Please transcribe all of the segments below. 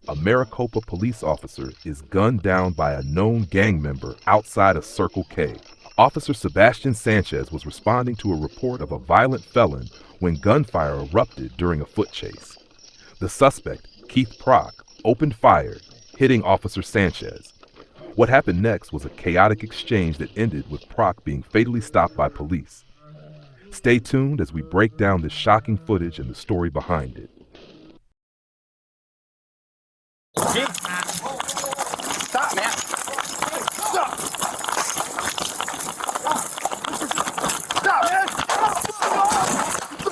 a Maricopa police officer is gunned down by a known gang member outside a Circle K. Officer Sebastian Sanchez was responding to a report of a violent felon when gunfire erupted during a foot chase. The suspect, Keith Prock, opened fire, hitting Officer Sanchez. What happened next was a chaotic exchange that ended with Prock being fatally stopped by police. Stay tuned as we break down this shocking footage and the story behind it. Stop, man. Stop. Stop, man.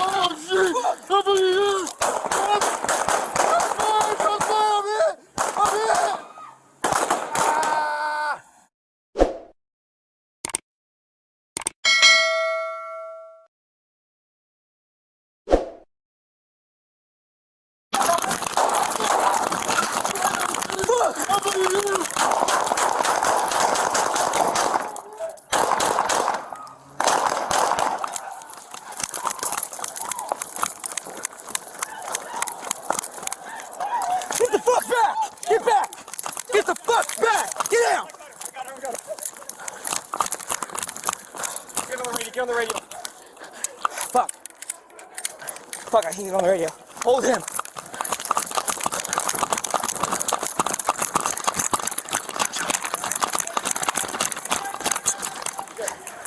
Oh, shit. I'm here. I'm here. Get the fuck back! Get back! Get the fuck back! Get down! Got it. Get on the radio. Fuck. Fuck, I can't get on the radio. Hold him.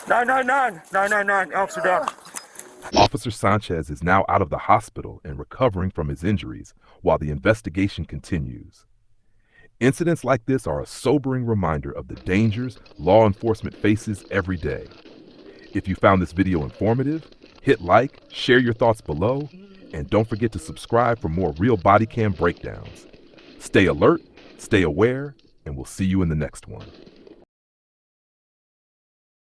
Nine, Officer down. Officer Sanchez is now out of the hospital and recovering from his injuries while the investigation continues. Incidents like this are a sobering reminder of the dangers law enforcement faces every day. If you found this video informative, hit like, share your thoughts below, and don't forget to subscribe for more real body cam breakdowns. Stay alert, stay aware, and we'll see you in the next one.